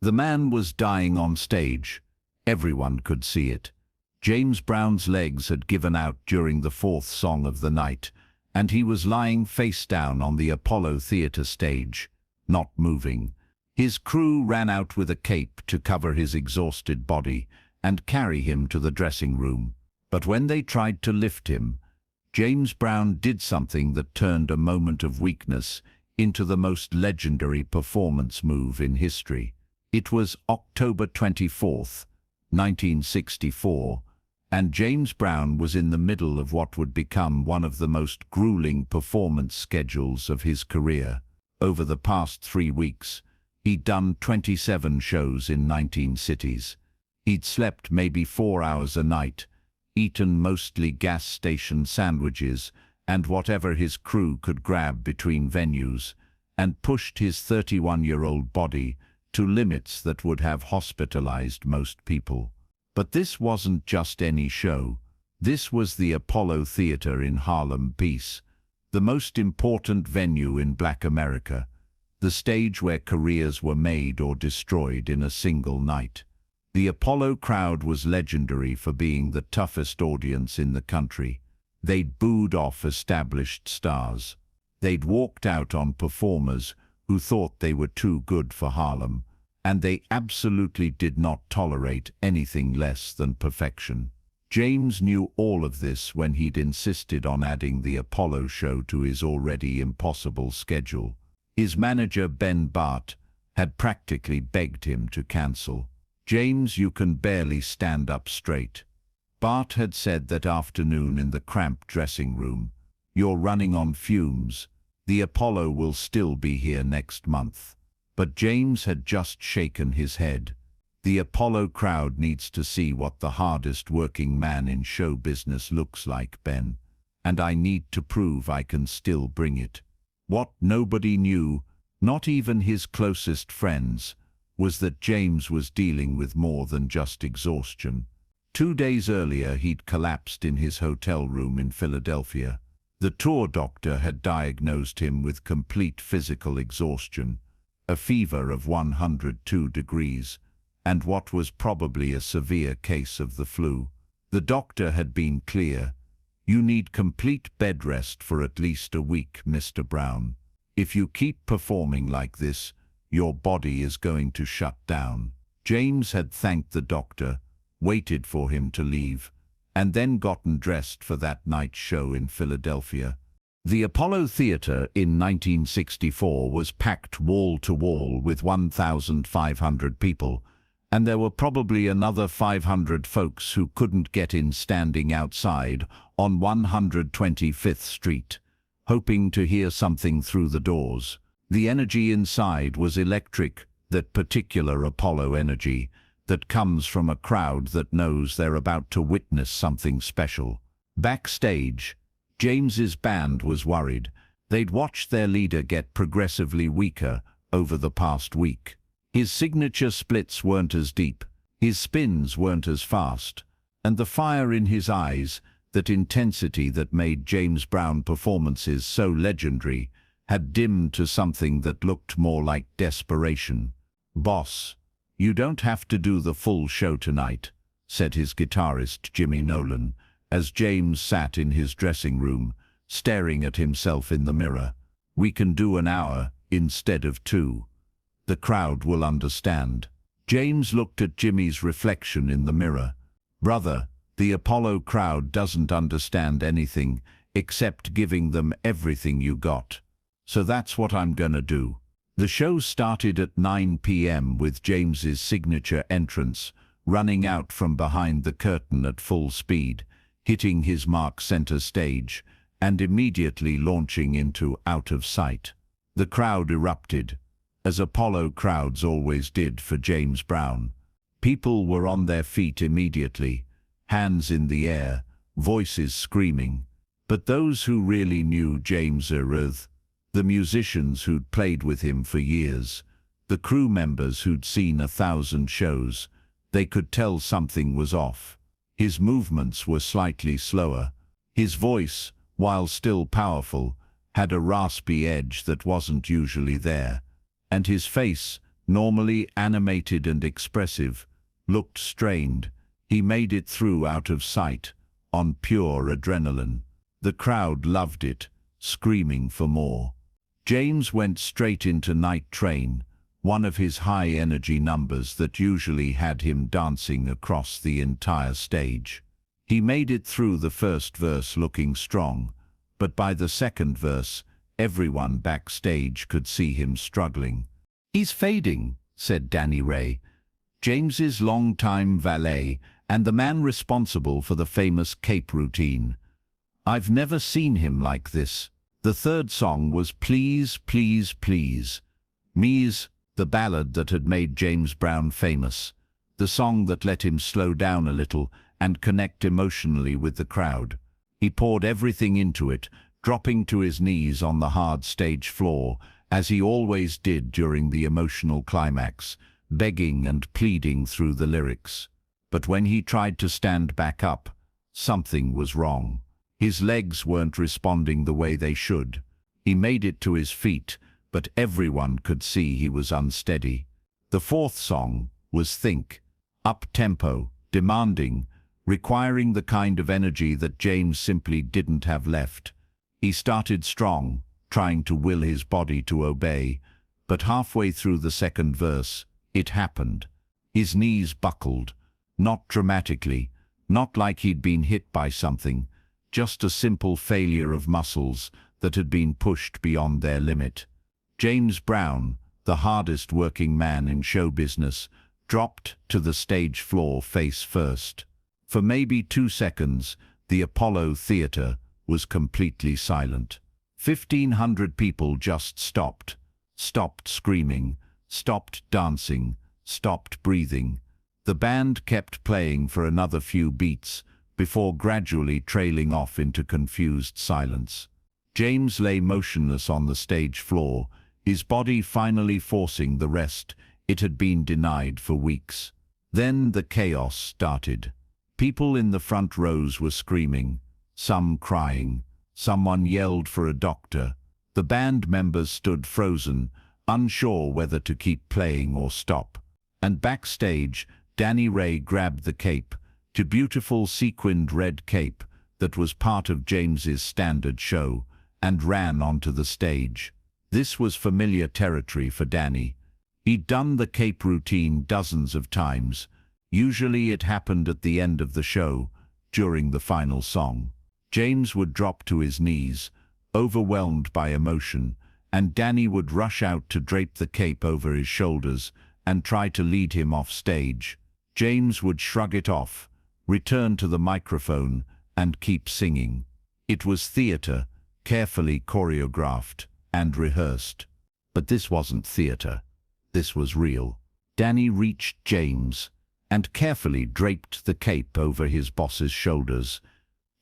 The man was dying on stage. Everyone could see it. James Brown's legs had given out during the fourth song of the night, and he was lying face down on the Apollo Theatre stage, not moving. His crew ran out with a cape to cover his exhausted body and carry him to the dressing room. But when they tried to lift him, James Brown did something that turned a moment of weakness into the most legendary performance move in history. It was October 24th, 1964, and James Brown was in the middle of what would become one of the most grueling performance schedules of his career. Over the past 3 weeks, he'd done 27 shows in 19 cities. He'd slept maybe 4 hours a night, eaten mostly gas station sandwiches and whatever his crew could grab between venues, and pushed his 31-year-old body to limits that would have hospitalized most people. But this wasn't just any show. This was the Apollo Theatre in Harlem, Peace, the most important venue in Black America, the stage where careers were made or destroyed in a single night. The Apollo crowd was legendary for being the toughest audience in the country. They'd booed off established stars. They'd walked out on performers who thought they were too good for Harlem, and they absolutely did not tolerate anything less than perfection. James knew all of this when he'd insisted on adding the Apollo show to his already impossible schedule. His manager, Ben Bart, had practically begged him to cancel. "James, you can barely stand up straight." Bart had said that afternoon in the cramped dressing room, "You're running on fumes. The Apollo will still be here next month." But James had just shaken his head. "The Apollo crowd needs to see what the hardest working man in show business looks like, Ben. And I need to prove I can still bring it." What nobody knew, not even his closest friends, was that James was dealing with more than just exhaustion. 2 days earlier, he'd collapsed in his hotel room in Philadelphia. The tour doctor had diagnosed him with complete physical exhaustion, a fever of 102 degrees, and what was probably a severe case of the flu. The doctor had been clear. "You need complete bed rest for at least a week, Mr. Brown. If you keep performing like this, your body is going to shut down." James had thanked the doctor, waited for him to leave, and then gotten dressed for that night's show in Philadelphia. The Apollo Theatre in 1964 was packed wall to wall with 1,500 people, and there were probably another 500 folks who couldn't get in standing outside on 125th Street, hoping to hear something through the doors. The energy inside was electric, that particular Apollo energy that comes from a crowd that knows they're about to witness something special. Backstage, James's band was worried. They'd watched their leader get progressively weaker over the past week. His signature splits weren't as deep, his spins weren't as fast, and the fire in his eyes, that intensity that made James Brown performances so legendary, had dimmed to something that looked more like desperation. "Boss, you don't have to do the full show tonight," said his guitarist Jimmy Nolan, as James sat in his dressing room, staring at himself in the mirror. "We can do an hour instead of 2. The crowd will understand." James looked at Jimmy's reflection in the mirror. "Brother, the Apollo crowd doesn't understand anything except giving them everything you got. So that's what I'm gonna do." The show started at 9 p.m. with James's signature entrance, running out from behind the curtain at full speed, hitting his mark center stage, and immediately launching into Out of Sight. The crowd erupted, as Apollo crowds always did for James Brown. People were on their feet immediately, hands in the air, voices screaming. But those who really knew James Eruth, the musicians who'd played with him for years, the crew members who'd seen 1,000 shows, they could tell something was off. His movements were slightly slower. His voice, while still powerful, had a raspy edge that wasn't usually there, and his face, normally animated and expressive, looked strained. He made it through out of sight, on pure adrenaline. The crowd loved it, screaming for more. James went straight into Night Train, one of his high-energy numbers that usually had him dancing across the entire stage. He made it through the first verse looking strong, but by the second verse, everyone backstage could see him struggling. "He's fading," said Danny Ray, James's longtime valet and the man responsible for the famous cape routine. "I've never seen him like this." The third song was Please, Please, Please. Me's, the ballad that had made James Brown famous, the song that let him slow down a little and connect emotionally with the crowd. He poured everything into it, dropping to his knees on the hard stage floor, as he always did during the emotional climax, begging and pleading through the lyrics. But when he tried to stand back up, something was wrong. His legs weren't responding the way they should. He made it to his feet, but everyone could see he was unsteady. The fourth song was Think, up-tempo, demanding, requiring the kind of energy that James simply didn't have left. He started strong, trying to will his body to obey, but halfway through the second verse, it happened. His knees buckled, not dramatically, not like he'd been hit by something, just a simple failure of muscles that had been pushed beyond their limit. James Brown, the hardest working man in show business, dropped to the stage floor face first. For maybe 2 seconds, the Apollo Theater was completely silent. 1,500 people just stopped screaming, stopped dancing, stopped breathing. The band kept playing for another few beats before gradually trailing off into confused silence. James lay motionless on the stage floor, his body finally forcing the rest it had been denied for weeks. Then the chaos started. People in the front rows were screaming, some crying. Someone yelled for a doctor. The band members stood frozen, unsure whether to keep playing or stop. And backstage, Danny Ray grabbed the cape, the beautiful sequined red cape that was part of James's standard show, and ran onto the stage. This was familiar territory for Danny. He'd done the cape routine dozens of times. Usually it happened at the end of the show, during the final song. James would drop to his knees, overwhelmed by emotion, and Danny would rush out to drape the cape over his shoulders and try to lead him off stage. James would shrug it off, return to the microphone, and keep singing. It was theater, carefully choreographed and rehearsed. But this wasn't theater. This was real. Danny reached James and carefully draped the cape over his boss's shoulders.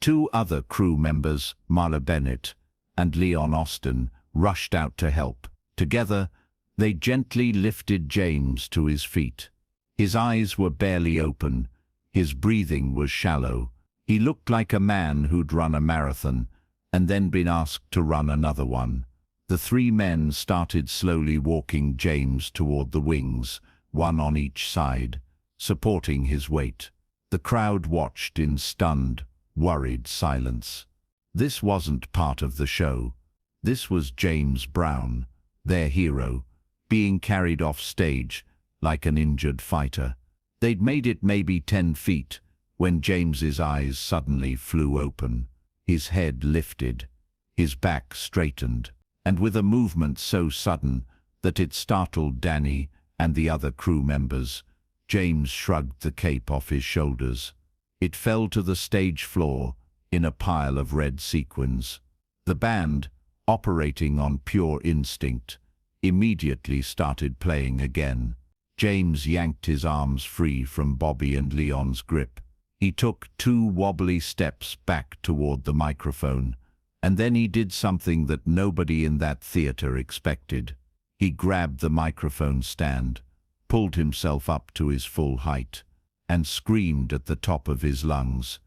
2 other crew members, Marla Bennett and Leon Austin, rushed out to help. Together, they gently lifted James to his feet. His eyes were barely open. His breathing was shallow. He looked like a man who'd run a marathon and then been asked to run another one. The 3 men started slowly walking James toward the wings, one on each side, supporting his weight. The crowd watched in stunned, worried silence. This wasn't part of the show. This was James Brown, their hero, being carried off stage like an injured fighter. They'd made it maybe 10 feet when James's eyes suddenly flew open. His head lifted, his back straightened, and with a movement so sudden that it startled Danny and the other crew members, James shrugged the cape off his shoulders. It fell to the stage floor in a pile of red sequins. The band, operating on pure instinct, immediately started playing again. James yanked his arms free from Bobby and Leon's grip. He took 2 wobbly steps back toward the microphone, and then he did something that nobody in that theater expected. He grabbed the microphone stand, pulled himself up to his full height, and screamed at the top of his lungs,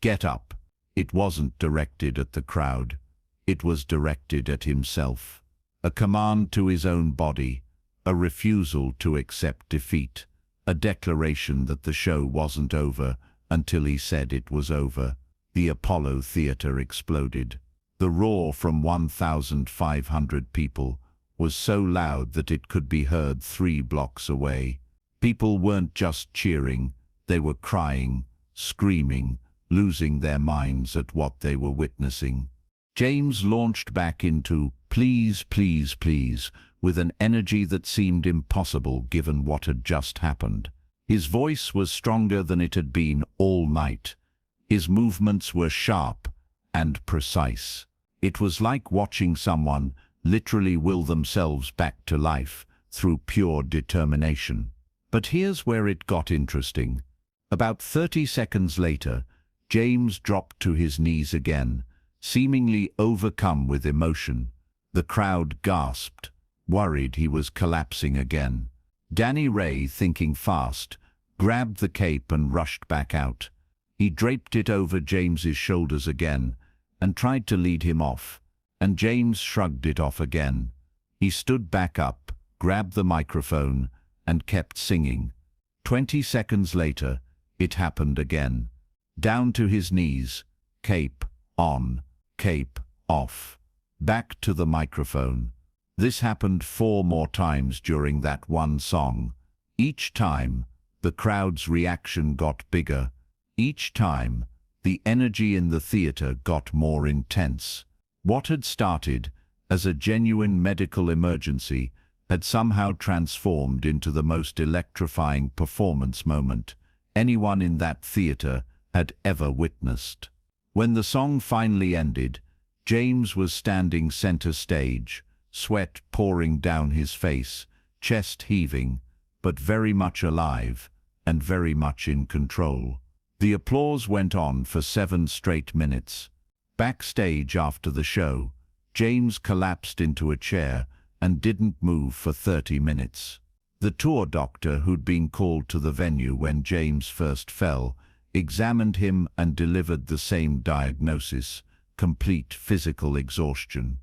"Get up!" It wasn't directed at the crowd. It was directed at himself. A command to his own body, a refusal to accept defeat, a declaration that the show wasn't over until he said it was over. The Apollo Theater exploded. The roar from 1,500 people was so loud that it could be heard 3 blocks away. People weren't just cheering, they were crying, screaming, losing their minds at what they were witnessing. James launched back into "Please, please, please" with an energy that seemed impossible given what had just happened. His voice was stronger than it had been all night. His movements were sharp and precise. It was like watching someone literally will themselves back to life through pure determination. But here's where it got interesting. About 30 seconds later, James dropped to his knees again, seemingly overcome with emotion. The crowd gasped, worried he was collapsing again. Danny Ray, thinking fast, grabbed the cape and rushed back out. He draped it over James's shoulders again and tried to lead him off, and James shrugged it off again. He stood back up, grabbed the microphone, and kept singing. 20 seconds later, it happened again. Down to his knees, cape on, cape off. Back to the microphone. This happened 4 more times during that one song. Each time, the crowd's reaction got bigger. Each time, the energy in the theater got more intense. What had started as a genuine medical emergency had somehow transformed into the most electrifying performance moment anyone in that theater had ever witnessed. When the song finally ended, James was standing center stage, sweat pouring down his face, chest heaving, but very much alive and very much in control. The applause went on for 7 straight minutes. Backstage after the show, James collapsed into a chair and didn't move for 30 minutes. The tour doctor who'd been called to the venue when James first fell examined him and delivered the same diagnosis: complete physical exhaustion.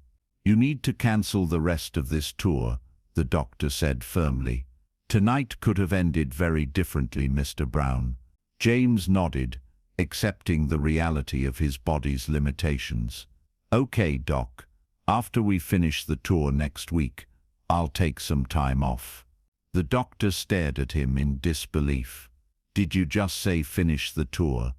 "You need to cancel the rest of this tour," the doctor said firmly. "Tonight could have ended very differently, Mr. Brown." James nodded, accepting the reality of his body's limitations. "Okay, Doc. After we finish the tour next week, I'll take some time off." The doctor stared at him in disbelief. "Did you just say finish the tour?"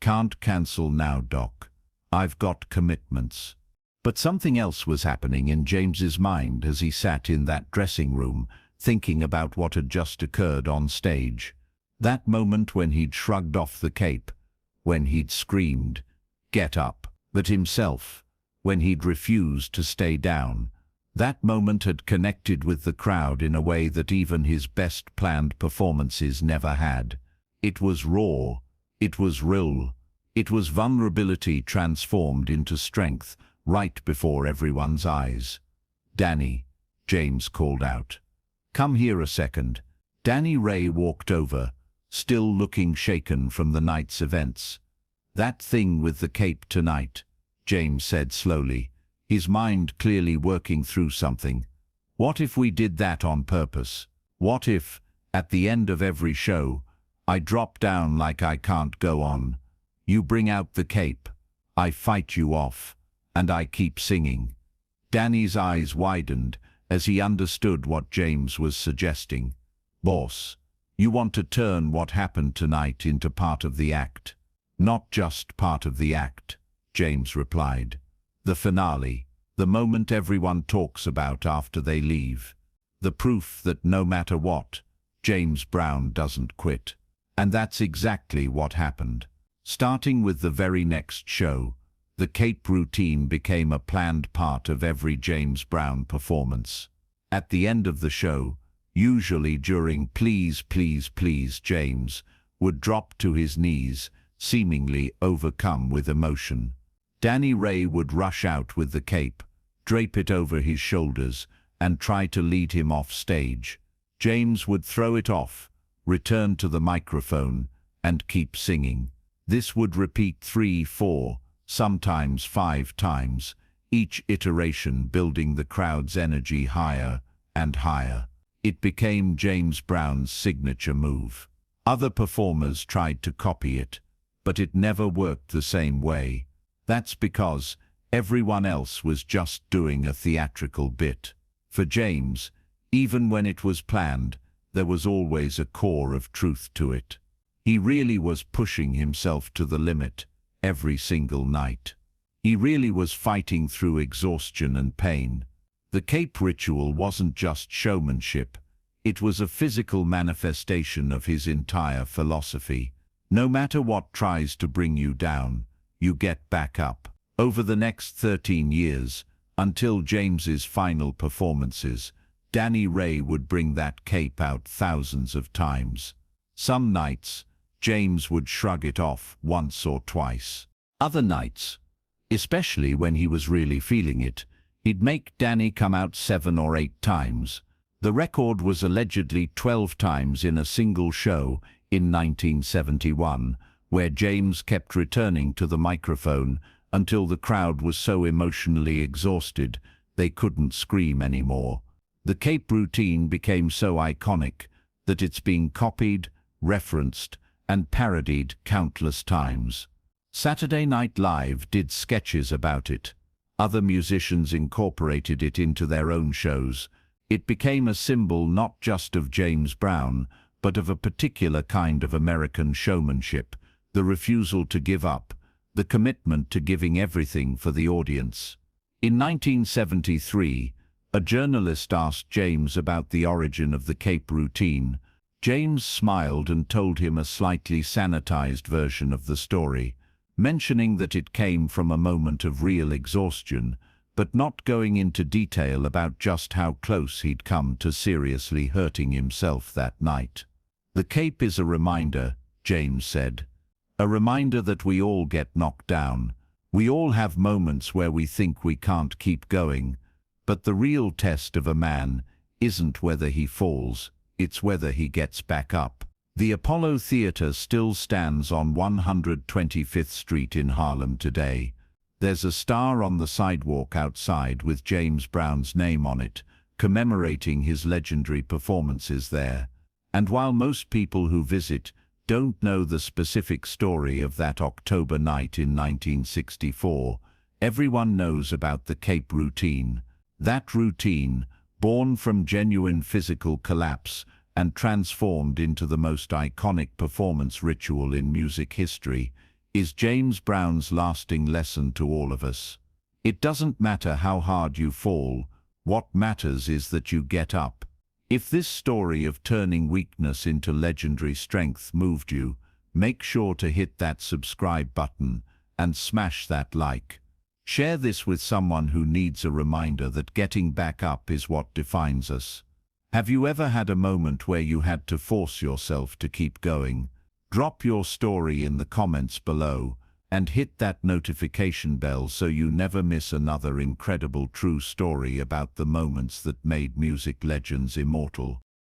"Can't cancel now, Doc. I've got commitments." But something else was happening in James's mind as he sat in that dressing room, thinking about what had just occurred on stage. That moment when he'd shrugged off the cape, when he'd screamed, "Get up," but himself, when he'd refused to stay down. That moment had connected with the crowd in a way that even his best planned performances never had. It was raw, it was real, it was vulnerability transformed into strength right before everyone's eyes. "Danny," James called out. "Come here a second." Danny Ray walked over, still looking shaken from the night's events. "That thing with the cape tonight," James said slowly, his mind clearly working through something. "What if we did that on purpose? What if, at the end of every show, I drop down like I can't go on, you bring out the cape, I fight you off, and I keep singing?" Danny's eyes widened as he understood what James was suggesting. "Boss, you want to turn what happened tonight into part of the act?" "Not just part of the act," James replied. "The finale, the moment everyone talks about after they leave. The proof that no matter what, James Brown doesn't quit." And that's exactly what happened. Starting with the very next show, the cape routine became a planned part of every James Brown performance. At the end of the show, usually during "Please, please, please," James would drop to his knees, seemingly overcome with emotion. Danny Ray would rush out with the cape, drape it over his shoulders, and try to lead him off stage. James would throw it off, return to the microphone, and keep singing. This would repeat 3, 4, sometimes 5 times, each iteration building the crowd's energy higher and higher. It became James Brown's signature move. Other performers tried to copy it, but it never worked the same way. That's because everyone else was just doing a theatrical bit. For James, even when it was planned, there was always a core of truth to it. He really was pushing himself to the limit every single night. He really was fighting through exhaustion and pain. The cape ritual wasn't just showmanship. It was a physical manifestation of his entire philosophy. No matter what tries to bring you down, you get back up. Over the next 13 years, until James's final performances, Danny Ray would bring that cape out thousands of times. Some nights, James would shrug it off once or twice. Other nights, especially when he was really feeling it, he'd make Danny come out 7 or 8 times. The record was allegedly 12 times in a single show in 1971, where James kept returning to the microphone until the crowd was so emotionally exhausted they couldn't scream anymore. The cape routine became so iconic that it's been copied, referenced, and parodied countless times. Saturday Night Live did sketches about it. Other musicians incorporated it into their own shows. It became a symbol not just of James Brown, but of a particular kind of American showmanship, the refusal to give up, the commitment to giving everything for the audience. In 1973, a journalist asked James about the origin of the cape routine. James smiled and told him a slightly sanitized version of the story, mentioning that it came from a moment of real exhaustion, but not going into detail about just how close he'd come to seriously hurting himself that night. "The cape is a reminder," James said. "A reminder that we all get knocked down. We all have moments where we think we can't keep going. But the real test of a man isn't whether he falls, it's whether he gets back up." The Apollo Theater still stands on 125th Street in Harlem today. There's a star on the sidewalk outside with James Brown's name on it, commemorating his legendary performances there. And while most people who visit don't know the specific story of that October night in 1964, everyone knows about the cape routine. That routine, born from genuine physical collapse and transformed into the most iconic performance ritual in music history, is James Brown's lasting lesson to all of us. It doesn't matter how hard you fall, what matters is that you get up. If this story of turning weakness into legendary strength moved you, make sure to hit that subscribe button and smash that like. Share this with someone who needs a reminder that getting back up is what defines us. Have you ever had a moment where you had to force yourself to keep going? Drop your story in the comments below and hit that notification bell so you never miss another incredible true story about the moments that made music legends immortal.